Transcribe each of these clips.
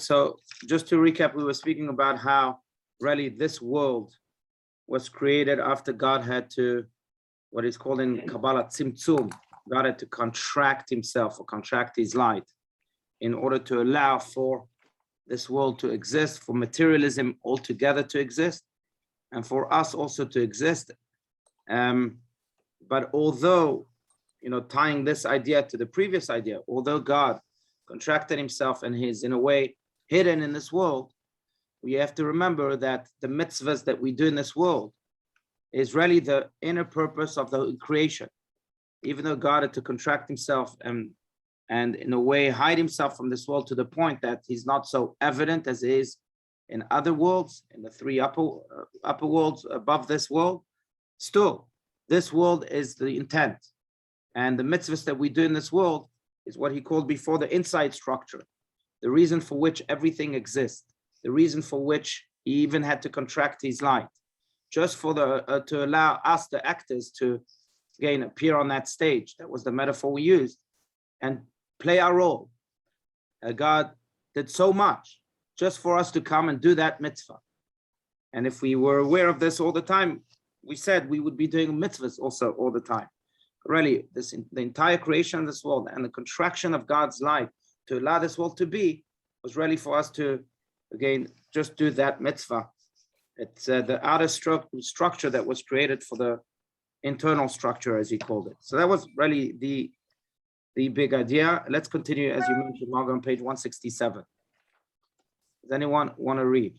So just to recap, we were speaking about how really this world was created after God had to, what is called in Kabbalah, tzimtzum. God had to contract himself or contract his light in order to allow for this world to exist, for materialism altogether to exist, and for us also to exist. But although, tying this idea to the previous idea, although God contracted himself and is in a way hidden in this world, we have to remember that the mitzvahs that we do in this world is really the inner purpose of the creation. Even though God had to contract himself and in a way hide himself from this world to the point that he's not so evident as he is in other worlds, in the three upper worlds above this world, still, this world is the intent. And the mitzvahs that we do in this world is what he called before the inside structure, the reason for which everything exists, the reason for which he even had to contract his light, just for to allow us, the actors, to again appear on that stage. That was the metaphor we used, and play our role. God did so much just for us to come and do that mitzvah. And if we were aware of this all the time, we said we would be doing mitzvahs also all the time. Really, the entire creation of this world and the contraction of God's light to allow this world to be was really for us to, again, just do that mitzvah. It's the outer structure that was created for the internal structure, as he called it. So that was really the big idea. Let's continue, as you mentioned, Margot, on page 167. Does anyone want to read?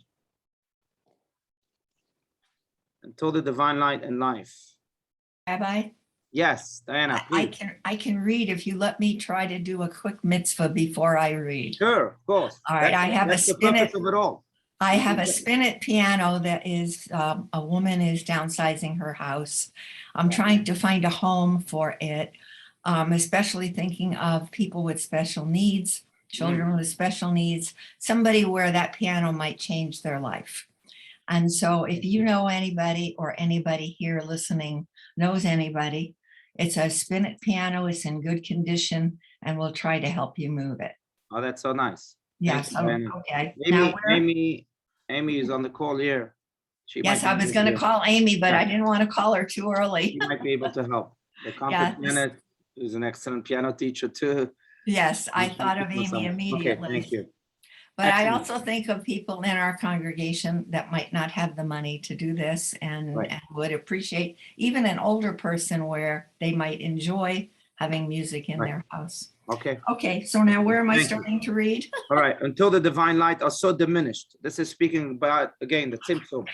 Until the divine light and life. Rabbi? Yes, Diana, please. I can read if you let me try to do a quick mitzvah before I read. Sure, of course. All right, I have a spinet. I have a Okay. spinet piano that is, a woman is downsizing her house. I'm trying to find a home for it, especially thinking of people with special needs, children with special needs, somebody where that piano might change their life. And so if you know anybody or anybody here listening knows anybody, it's a spinet piano, it's in good condition, and we'll try to help you move it. Oh, that's so nice. Yes, okay. Amy is on the call here. Yes, I was going to call Amy, but I didn't want to call her too early. She might be able to help. The concert pianist is an excellent piano teacher too. Yes, I thought of Amy immediately. Okay, thank you. But excellent. I also think of people in our congregation that might not have the money to do this and would appreciate even an older person where they might enjoy having music in their house. Okay. Okay, so now where am I starting to read? All right, until the divine light are so diminished. This is speaking about, again, the tzimtzum,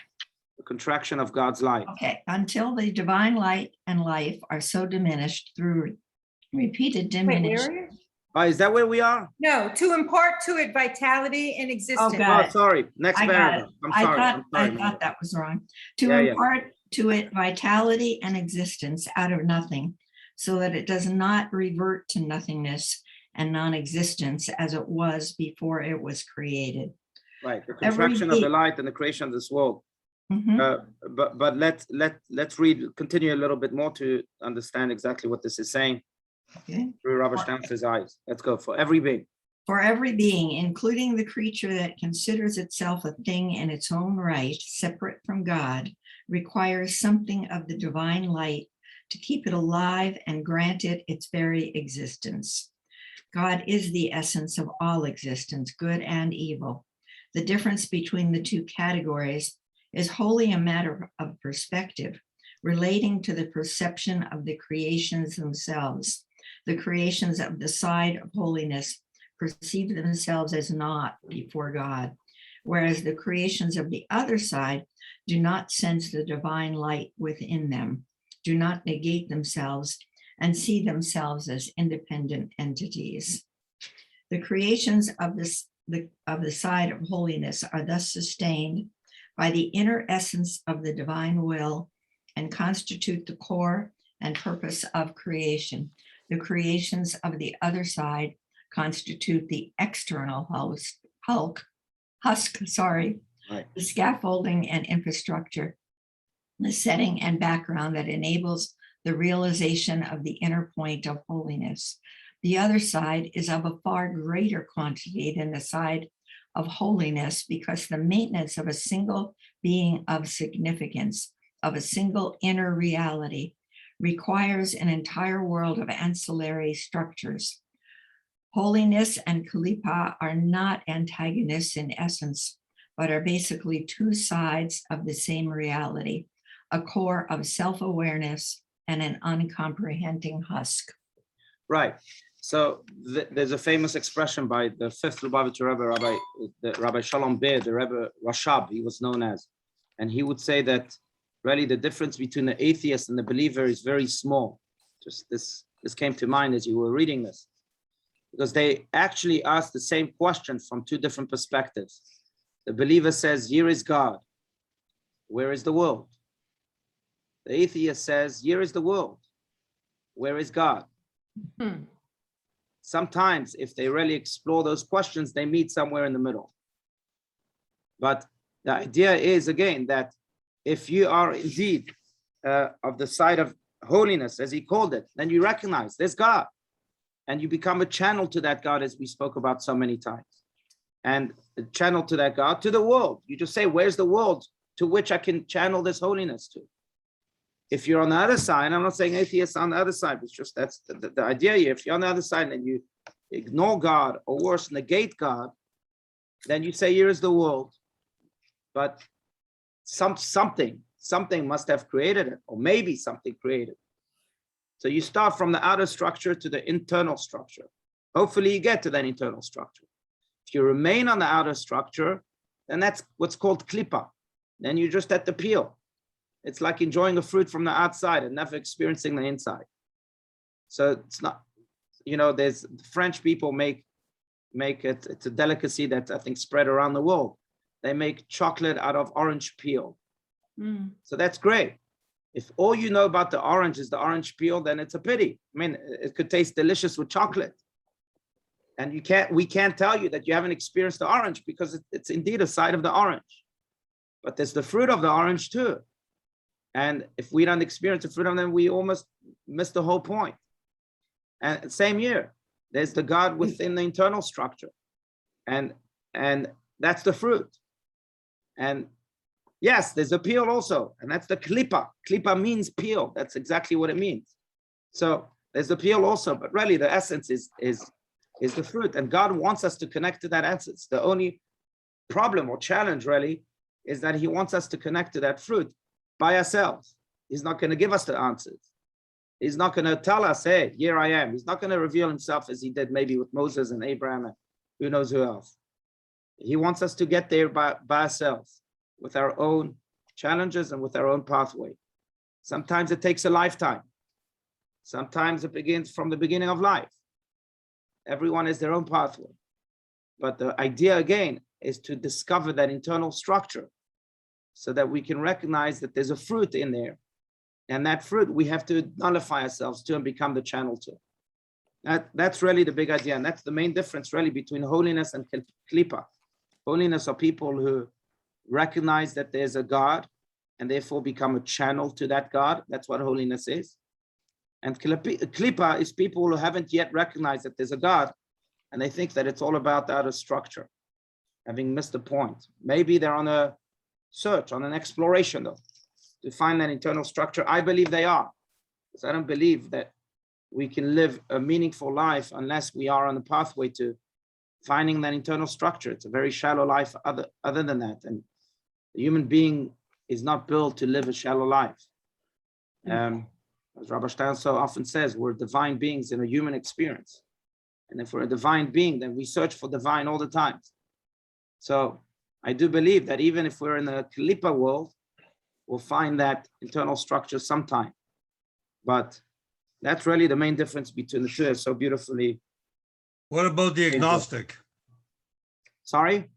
the contraction of God's light. Okay, until the divine light and life are so diminished through repeated diminution. Is that where we are? No, to impart to it vitality and existence. Oh, sorry. Next paragraph. I'm sorry. I thought that was wrong. To impart to it vitality and existence out of nothing, so that it does not revert to nothingness and non-existence as it was before it was created. Right, the contraction of the light and the creation of this world. But let's continue a little bit more to understand exactly what this is saying. Okay. Through Rabbi Stein's eyes. Let's go. For every being. For every being, including the creature that considers itself a thing in its own right, separate from God, requires something of the divine light to keep it alive and grant it its very existence. God is the essence of all existence, good and evil. The difference between the two categories is wholly a matter of perspective, relating to the perception of the creations themselves. The creations of the side of holiness perceive themselves as not before God, whereas the creations of the other side do not sense the divine light within them, do not negate themselves, and see themselves as independent entities. The creations of the side of holiness are thus sustained by the inner essence of the divine will and constitute the core and purpose of creation. The creations of the other side constitute the external husk, the scaffolding and infrastructure, the setting and background that enables the realization of the inner point of holiness. The other side is of a far greater quantity than the side of holiness, because the maintenance of a single being of significance, of a single inner reality, requires an entire world of ancillary structures. Holiness and Kalipa are not antagonists in essence, but are basically two sides of the same reality, a core of self-awareness and an uncomprehending husk. Right. So there's a famous expression by the fifth Lubavitcher Rebbe, Rabbi Shalom Beer, the Rebbe Rashab, he was known as, and he would say that really the difference between the atheist and the believer is very small. Just this came to mind as you were reading this, because they actually ask the same question from two different perspectives. The believer says, here is God. Where is the world? The atheist says, here is the world. Where is God? Sometimes, if they really explore those questions, they meet somewhere in the middle. But the idea is, again, that if you are indeed of the side of holiness, as he called it, then you recognize there's God. And you become a channel to that God, as we spoke about so many times. And a channel to that God, to the world. You just say, where's the world to which I can channel this holiness to? If you're on the other side, I'm not saying atheists on the other side, it's just that's the idea here. If you're on the other side and you ignore God, or worse, negate God, then you say, here is the world. But something must have created it, or maybe something created. So you start from the outer structure to the internal structure. Hopefully you get to that internal structure. If you remain on the outer structure, then that's what's called klipa. Then you're just at the peel. It's like enjoying a fruit from the outside and never experiencing the inside. So it's not, there's French people make it, it's a delicacy that I think spread around the world. They make chocolate out of orange peel. So that's great. If all you know about the orange is the orange peel, then it's a pity. I mean, it could taste delicious with chocolate. And we can't tell you that you haven't experienced the orange, because it's indeed a side of the orange. But there's the fruit of the orange too. And if we don't experience the fruit of them, we almost miss the whole point. And same here, there's the God within the internal structure. And that's the fruit. And yes, there's a peel also, and that's the klipa. Klipa means peel. That's exactly what it means. So there's the peel also, but really the essence is the fruit. And God wants us to connect to that essence. The only problem or challenge really is that he wants us to connect to that fruit by ourselves. He's not going to give us the answers. He's not going to tell us, hey, here I am. He's not going to reveal himself as he did maybe with Moses and Abraham and who knows who else. He wants us to get there by ourselves, with our own challenges and with our own pathway. Sometimes it takes a lifetime. Sometimes it begins from the beginning of life. Everyone has their own pathway. But the idea, again, is to discover that internal structure so that we can recognize that there's a fruit in there. And that fruit, we have to nullify ourselves to and become the channel to. That's really the big idea. And that's the main difference really between holiness and klipa. Holiness are people who recognize that there's a God and therefore become a channel to that God. That's what holiness is. And klipa is people who haven't yet recognized that there's a God, and they think that it's all about the outer structure, having missed the point. Maybe they're on a search, on an exploration though, to find that internal structure. I believe they are, because I don't believe that we can live a meaningful life unless we are on the pathway to finding that internal structure. It's a very shallow life other than that. And the human being is not built to live a shallow life. As Rabbi Stein so often says, we're divine beings in a human experience. And if we're a divine being, then we search for divine all the time. So I do believe that even if we're in the Kalipa world, we'll find that internal structure sometime. But that's really the main difference between the two. It's so beautifully. What about the agnostic? Sorry?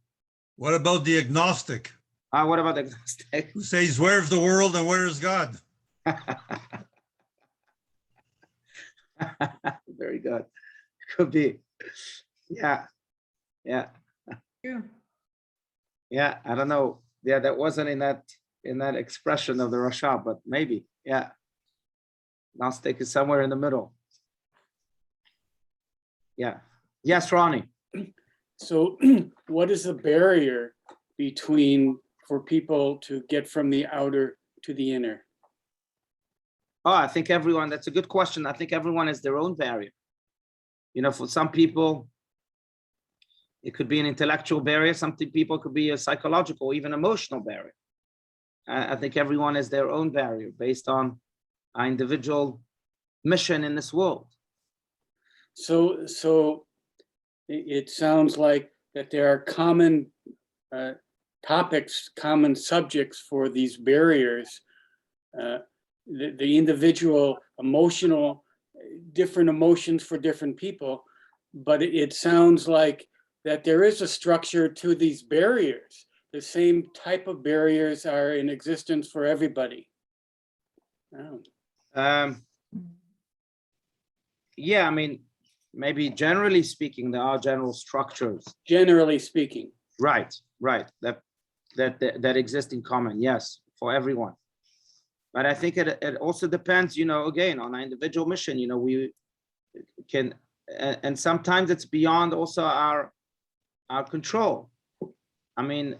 What about the agnostic? What about the agnostic? Who says, where's the world and where is God? Very good. Could be. Yeah. Yeah. Yeah. I don't know. Yeah, that wasn't in that expression of the Rashab, but maybe. Yeah. Gnostic is somewhere in the middle. Yeah. Yes, Ronnie. So what is the barrier between for people to get from the outer to the inner? Oh, I think everyone, that's a good question. I think everyone has their own barrier. You know, for some people, it could be an intellectual barrier. Some people could be a psychological, even emotional barrier. I think everyone has their own barrier based on our individual mission in this world. So it sounds like that there are common topics, common subjects for these barriers. The individual emotional, different emotions for different people, but it sounds like that there is a structure to these barriers. The same type of barriers are in existence for everybody. Oh. Yeah, I mean, maybe generally speaking, there are general structures. Generally speaking. Right, that exist in common, yes, for everyone. But I think it also depends, you know, again, on our individual mission. You know, we can, and sometimes it's beyond also our control. I mean,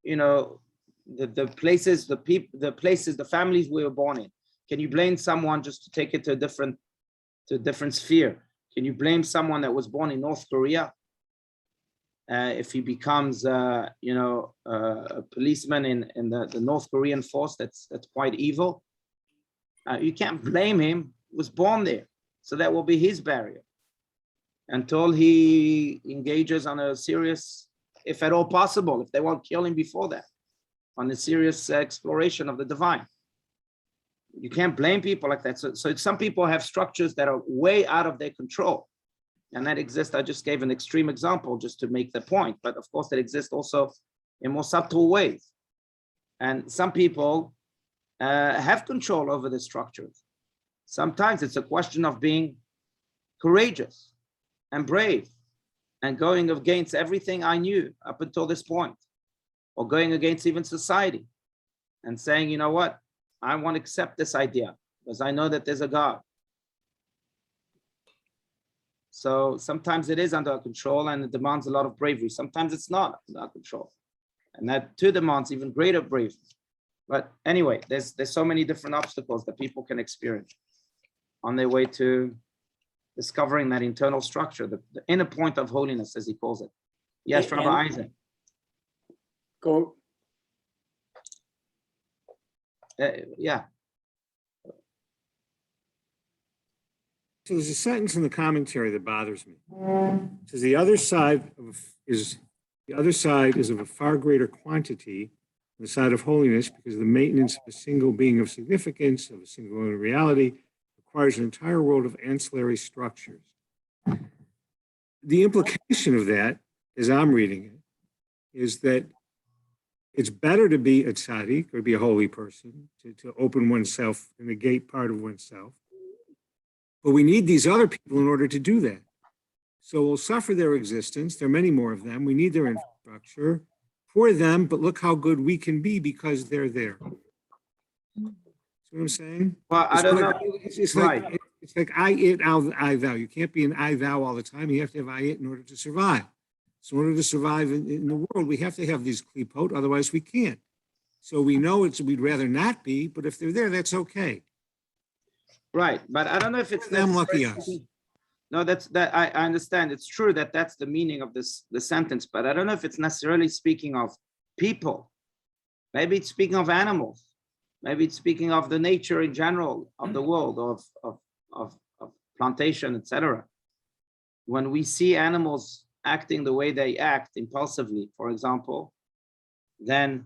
you know, the places, the people, the places, the families we were born in. Can you blame someone just to take it to a different sphere? Can you blame someone that was born in North Korea if he becomes, you know, a policeman in the North Korean force that's quite evil? You can't blame him. He was born there, so that will be his barrier until he engages on a serious, if at all possible, if they won't kill him before that, on a serious exploration of the divine. You can't blame people like that. So some people have structures that are way out of their control, and that exists. I just gave an extreme example just to make the point, but of course that exists also in more subtle ways. And some people have control over the structures. Sometimes it's a question of being courageous and brave and going against everything I knew up until this point, or going against even society and saying, you know what, I want to accept this idea because I know that there's a God. So sometimes it is under our control and it demands a lot of bravery. Sometimes it's not under our control, and that too demands even greater bravery. But anyway, there's so many different obstacles that people can experience on their way to discovering that internal structure, the inner point of holiness, as he calls it. Yes, Rabbi Isaac. Go. Yeah. So there's a sentence in the commentary that bothers me. It says the other side is of a far greater quantity on the side of holiness, because the maintenance of a single being of significance, of a single reality, requires an entire world of ancillary structures. The implication of that, as I'm reading it, is that it's better to be a tzaddik, or be a holy person, to open oneself and negate part of oneself. But we need these other people in order to do that. So we'll suffer their existence. There are many more of them. We need their infrastructure for them, but look how good we can be because they're there. See what I'm saying? Well, I don't know. It's like I, it, I, thou. You can't be an I, thou all the time. You have to have I, it in order to survive. So in order to survive in the world, we have to have these klipot, otherwise we can't. So we know we'd rather not be, but if they're there, that's okay. Right, but I don't know if it's them lucky us. No, I understand. It's true that that's the meaning of the sentence, but I don't know if it's necessarily speaking of people. Maybe it's speaking of animals. Maybe it's speaking of the nature in general of the world, of plantation, etc. When we see animals acting the way they act impulsively, for example, then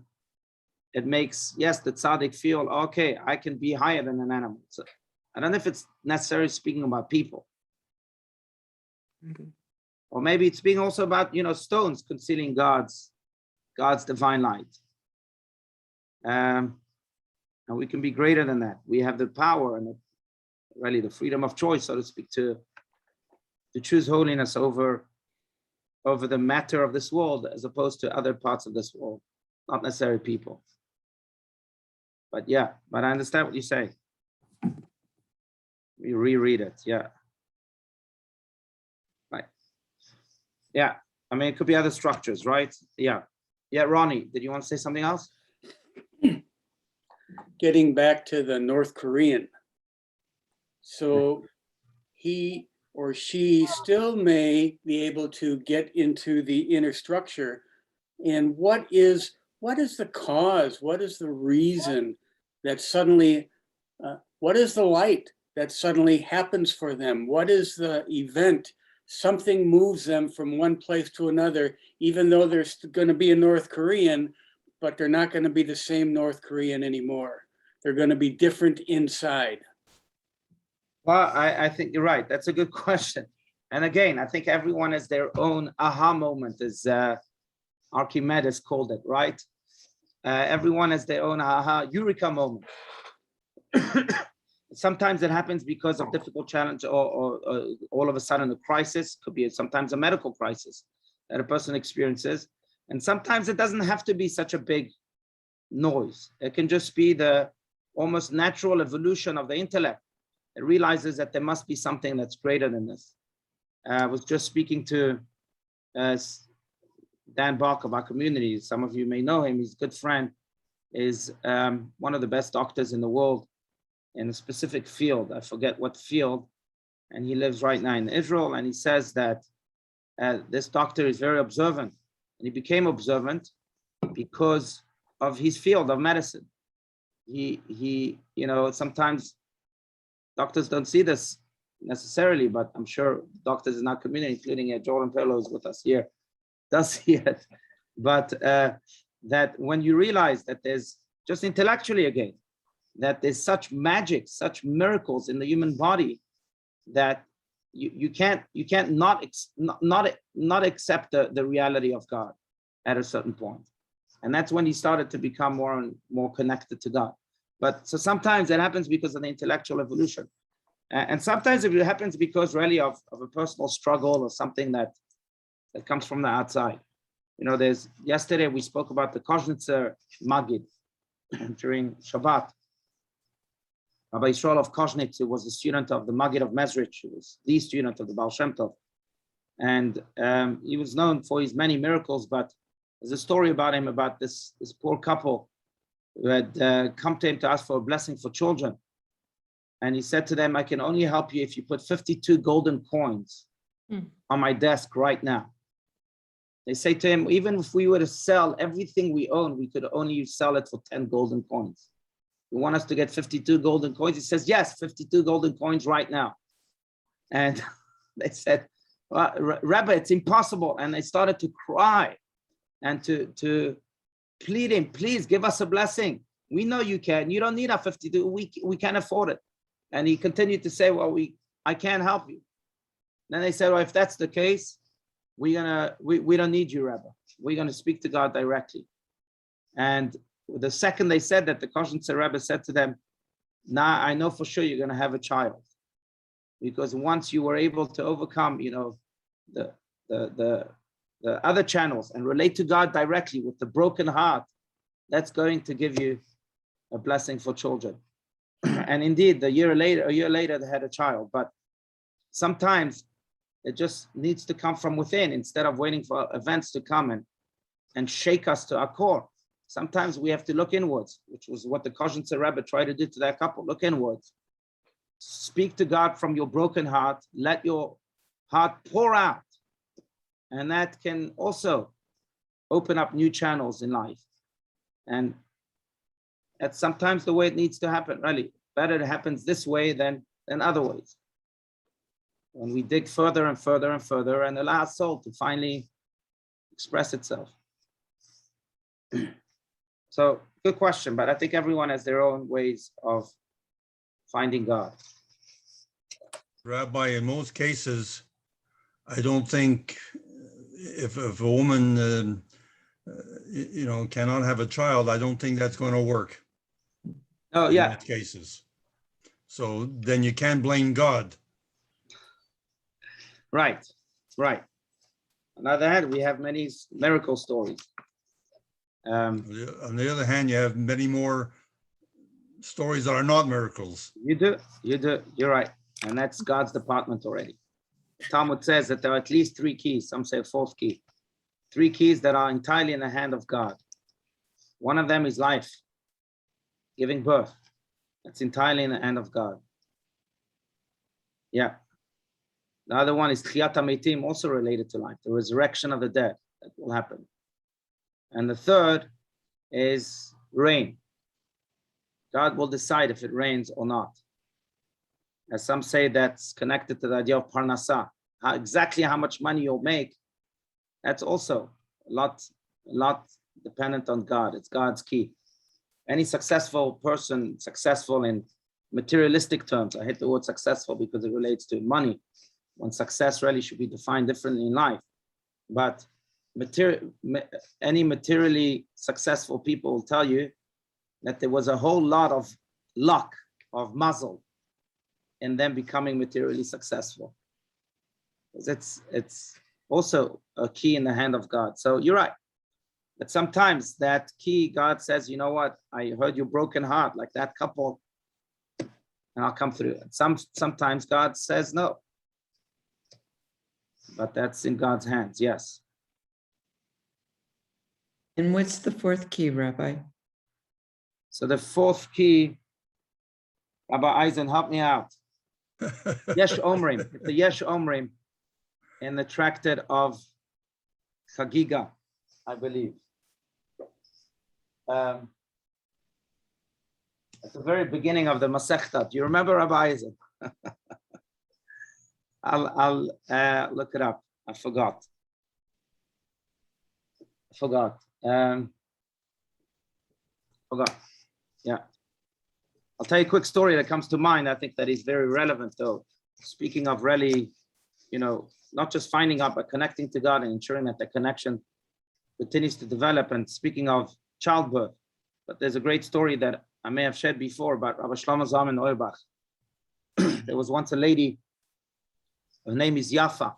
it makes, yes, the tzaddik feel, okay, I can be higher than an animal. So I don't know if it's necessarily speaking about people. Okay. Or maybe it's speaking also about, you know, stones concealing God's divine light. And we can be greater than that. We have the power and really the freedom of choice, so to speak, to choose holiness over the matter of this world, as opposed to other parts of this world, not necessarily people. But yeah, but I understand what you say. We reread it, yeah. Right. Yeah. I mean, it could be other structures, right? Yeah. Yeah, Ronnie, did you want to say something else? Getting back to the North Korean. So he or she still may be able to get into the inner structure. And what is the cause? What is the reason that suddenly, what is the light that suddenly happens for them? What is the event? Something moves them from one place to another, even though there's going to be a North Korean, but they're not going to be the same North Korean anymore. They're going to be different inside. Well, I think you're right. That's a good question. And again, I think everyone has their own aha moment, as Archimedes called it, right? Everyone has their own aha eureka moment. Sometimes it happens because of difficult challenge or all of a sudden a crisis. Could be sometimes a medical crisis that a person experiences. And sometimes it doesn't have to be such a big noise. It can just be the almost natural evolution of the intellect. It realizes that there must be something that's greater than this. I was just speaking to Dan Bark of our community. Some of you may know him. He's a good friend, is one of the best doctors in the world in a specific field. I forget what field. And he lives right now in Israel. And he says that this doctor is very observant. And he became observant because of his field of medicine. He sometimes doctors don't see this necessarily, but I'm sure doctors in our community, including Jordan Pellows with us here, does see it. But that when you realize that there's just intellectually again, that there's such magic, such miracles in the human body that you can't not accept the reality of God at a certain point. And that's when he started to become more and more connected to God. But so sometimes it happens because of the intellectual evolution. And sometimes it happens because really of a personal struggle or something that comes from the outside. Yesterday we spoke about the Koznitzer Magid during Shabbat. Rabbi Yisrael of Koznitz, who was a student of the Magid of Mezrich, who was the student of the Baal Shem Tov. And he was known for his many miracles, but there's a story about him, about this poor couple who had come to him to ask for a blessing for children. And he said to them, I can only help you if you put 52 golden coins on my desk right now. They say to him, even if we were to sell everything we own, we could only sell it for 10 golden coins. You want us to get 52 golden coins? He says, yes, 52 golden coins right now. And they said, well, Rabbi, it's impossible. And they started to cry and to plead him, please give us a blessing. We know you can. You don't need our 52. We can't afford it. And he continued to say, well, I can't help you. Then they said, well, if that's the case, we don't need you, Rabbi. We're going to speak to God directly. And the second they said that, the Koznitzer Rebbe said to them, nah, I know for sure you're going to have a child. Because once you were able to overcome, the other channels and relate to God directly with the broken heart, that's going to give you a blessing for children. And indeed, a year later, they had a child. But sometimes it just needs to come from within instead of waiting for events to come and shake us to our core. Sometimes we have to look inwards, which was what the Koznitzer Rebbe tried to do to that couple. Look inwards. Speak to God from your broken heart. Let your heart pour out. And that can also open up new channels in life. And that's sometimes the way it needs to happen, really. Better it happens this way than other ways. When we dig further and further and further and allow soul to finally express itself. So, good question, but I think everyone has their own ways of finding God. Rabbi, in most cases, I don't think if a woman, cannot have a child, I don't think that's going to work. Oh, yeah. In most cases. So then you can't blame God. Right. On the other hand, we have many miracle stories. On the other hand, you have many more stories that are not miracles. You do. You're right. And that's God's department already. Talmud says that there are at least 3 keys. Some say a 4th key. 3 keys that are entirely in the hand of God. One of them is life, giving birth. That's entirely in the hand of God. Yeah. The other one is Tchiyat HaMeitim, also related to life, the resurrection of the dead that will happen. And the third is rain. God will decide if it rains or not. As some say, that's connected to the idea of Parnasah. Exactly how much money you'll make, that's also a lot dependent on God. It's God's key. Any successful person, successful in materialistic terms, I hate the word successful because it relates to money, when success really should be defined differently in life. But any materially successful people will tell you that there was a whole lot of luck, of mazel, in them becoming materially successful. It's also a key in the hand of God. So you're right. But sometimes that key, God says, you know what? I heard your broken heart, like that couple, and I'll come through. Sometimes God says no. But that's in God's hands, yes. And what's the 4th key, Rabbi? So the 4th key, Rabbi Eisen, help me out. Yesh Omrim, it's the Yesh Omrim in the tractate of Chagiga, I believe. At the very beginning of the Masechta. Do you remember, Rabbi Eisen? I'll look it up. I forgot. Yeah. I'll tell you a quick story that comes to mind. I think that is very relevant, though. Speaking of really, not just finding out, but connecting to God and ensuring that the connection continues to develop. And speaking of childbirth, but there's a great story that I may have shared before about Rabbi Shlomo Zalman Auerbach. There was once a lady, her name is Yafa,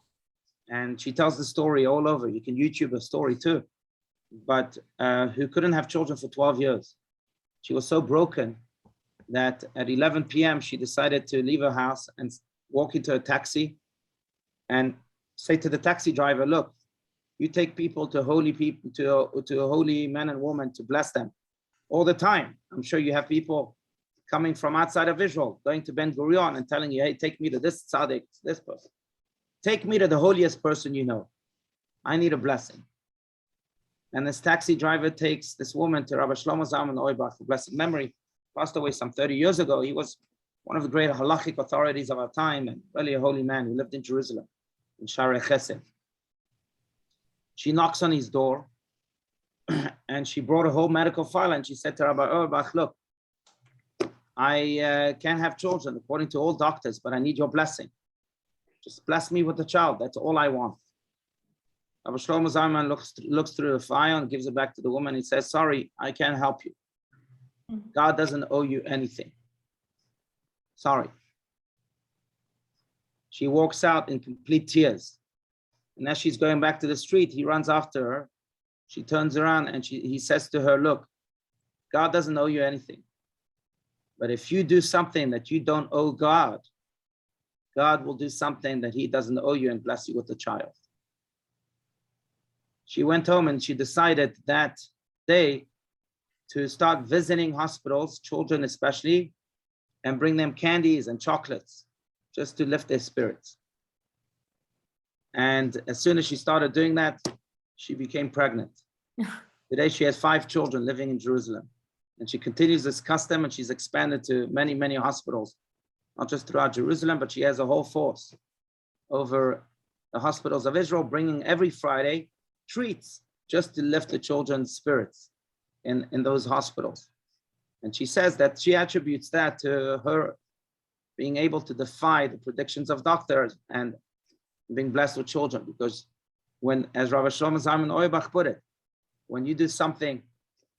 and she tells the story all over. You can YouTube a story too, but who couldn't have children for 12 years. She was so broken that at 11 p.m. she decided to leave her house and walk into a taxi and say to the taxi driver, look, you take people to holy people, to a holy man and woman to bless them all the time. I'm sure you have people coming from outside of Israel, going to Ben Gurion and telling you, hey, take me to this tzaddik, this person. Take me to the holiest person you know. I need a blessing. And this taxi driver takes this woman to Rabbi Shlomo Zalman Auerbach, of blessed memory, passed away some 30 years ago. He was one of the great halachic authorities of our time and really a holy man who lived in Jerusalem, in Shaarei Chesed. She knocks on his door and she brought a whole medical file and she said to Rabbi Auerbach, look, I can't have children according to all doctors, but I need your blessing. Just bless me with a child. That's all I want. Rabbi Shlomo Zalman looks through the file and gives it back to the woman. He says, sorry, I can't help you. God doesn't owe you anything. Sorry. She walks out in complete tears. And as she's going back to the street, he runs after her. She turns around and he says to her, look, God doesn't owe you anything. But if you do something that you don't owe God, God will do something that he doesn't owe you and bless you with a child. She went home and she decided that day to start visiting hospitals, children especially, and bring them candies and chocolates just to lift their spirits. And as soon as she started doing that, she became pregnant. Today she has 5 children living in Jerusalem. And she continues this custom and she's expanded to many, many hospitals, not just throughout Jerusalem, but she has a whole force over the hospitals of Israel, bringing every Friday treats just to lift the children's spirits in those hospitals. And she says that she attributes that to her being able to defy the predictions of doctors and being blessed with children. Because when, as Rabbi Shlomo Zalman Auerbach put it, when you do something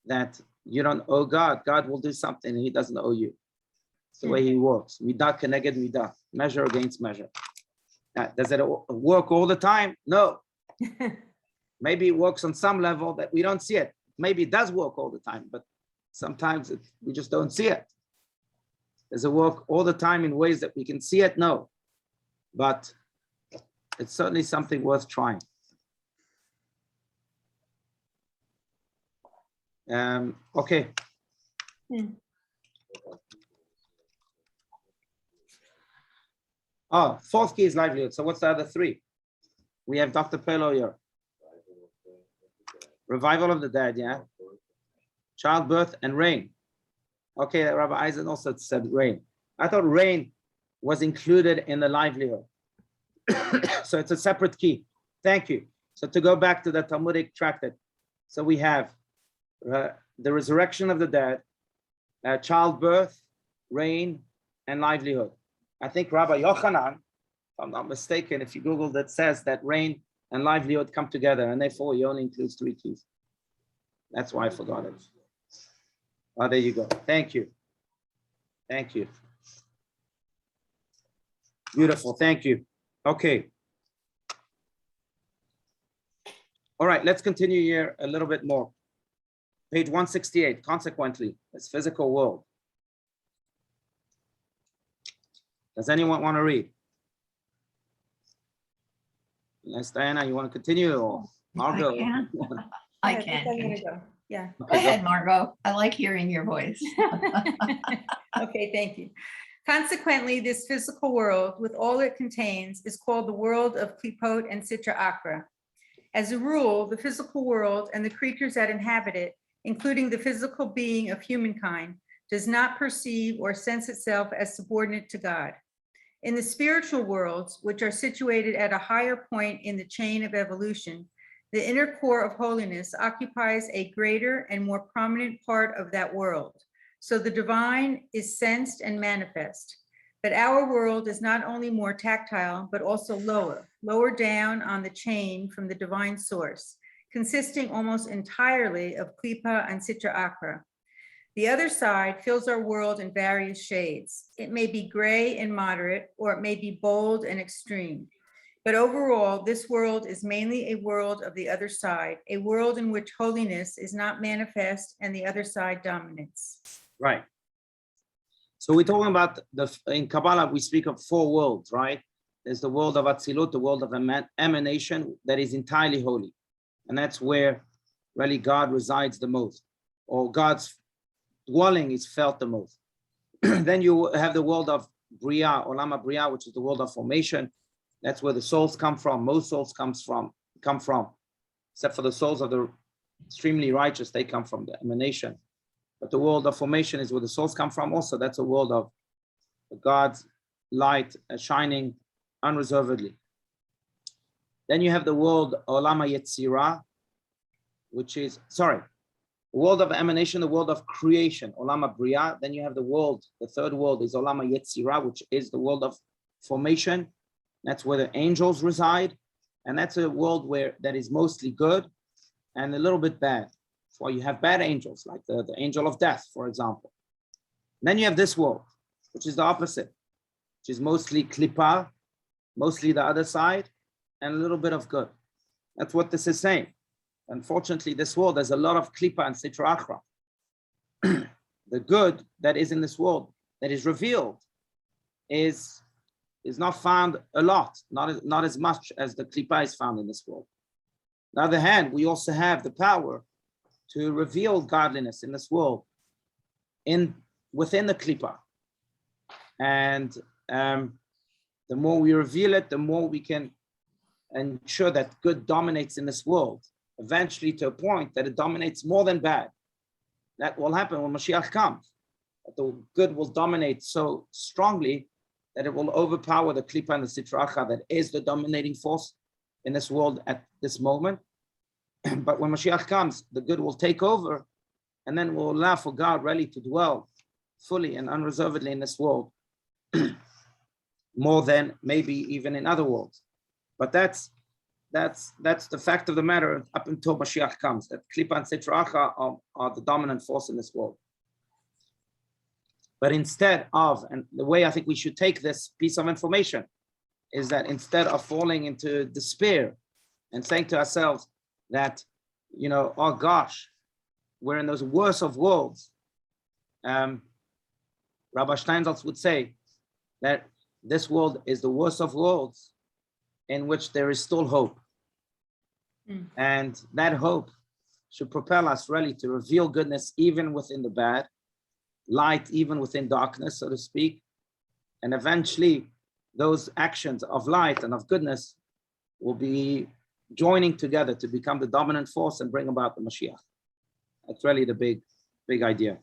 that you don't owe God, God will do something and he doesn't owe you. It's the way he works. Midah keneged midah, measure against measure. Does it work all the time? No. Maybe it works on some level that we don't see it. Maybe it does work all the time, but sometimes we just don't see it. Does it work all the time in ways that we can see it? No. But it's certainly something worth trying. Okay. Oh, fourth key is livelihood. So what's the other three? We have Dr. Pelo here. Revival of the dead, yeah. Childbirth and rain. Okay, Rabbi Eisen also said rain. I thought rain was included in the livelihood. So it's a separate key. Thank you. So to go back to the Talmudic tractate. So we have the resurrection of the dead, childbirth, rain, and livelihood. I think Rabbi Yochanan, if I'm not mistaken, if you Google that, says that rain and livelihood come together, and therefore he only includes three keys. That's why I forgot it. Oh, there you go. Thank you. Thank you. Beautiful. Thank you. Okay. All right, let's continue here a little bit more. Page 168, consequently, this physical world. Does anyone want to read? Yes, Diana, you want to continue or Margot? I can. I can. Go. Yeah. Go ahead, Margot. I like hearing your voice. Okay, thank you. Consequently, this physical world, with all it contains, is called the world of Klipot and Sitra Achra. As a rule, the physical world and the creatures that inhabit it, including the physical being of humankind, does not perceive or sense itself as subordinate to God. In the spiritual worlds, which are situated at a higher point in the chain of evolution, the inner core of holiness occupies a greater and more prominent part of that world. So the divine is sensed and manifest. But our world is not only more tactile, but also lower down on the chain from the divine source, consisting almost entirely of Klipa and Sitra Achra. The other side fills our world in various shades. It may be gray and moderate, or it may be bold and extreme. But overall, this world is mainly a world of the other side, a world in which holiness is not manifest and the other side dominates. Right. So we're talking about in Kabbalah, we speak of four worlds, right? There's the world of Atzilut, the world of emanation that is entirely holy. And that's where really God resides the most, or God's dwelling is felt the most. Then you have the world of Bria, Olama Bria, which is the world of formation. That's where the souls come from. Most souls come from, except for the souls of the extremely righteous, they come from the emanation. But the world of formation is where the souls come from also. That's a world of God's light shining unreservedly. Then you have the world Olama Yetzirah, which is, the world of emanation, the world of creation, Olama Bria. Then you have the world, the third world is Olama Yetzirah, which is the world of formation. That's where the angels reside. And that's a world that is mostly good and a little bit bad. That's why you have bad angels, like the angel of death, for example. And then you have this world, which is the opposite, which is mostly klipa, mostly the other side, and a little bit of good. That's what this is saying. Unfortunately, this world, there's a lot of klipa and sitra achra. The good that is in this world, that is revealed, is not found a lot, not as much as the klipa is found in this world. On the other hand, we also have the power to reveal godliness in this world within the klipa. And the more we reveal it, the more we can ensure that good dominates in this world, eventually to a point that it dominates more than bad. That will happen when Mashiach comes. That the good will dominate so strongly that it will overpower the klipa and the sitra achra that is the dominating force in this world at this moment. But when Mashiach comes, the good will take over, and then we'll allow for God really to dwell fully and unreservedly in this world, more than maybe even in other worlds. But that's the fact of the matter up until Mashiach comes, that klipa and sitra achra are the dominant force in this world. But instead of, and the way I think we should take this piece of information is that instead of falling into despair and saying to ourselves that, oh gosh, we're in those worst of worlds, Rabbi Steinsaltz would say that this world is the worst of worlds in which there is still hope. And that hope should propel us really to reveal goodness even within the bad, light even within darkness, so to speak. And eventually those actions of light and of goodness will be joining together to become the dominant force and bring about the Mashiach. That's really the big idea.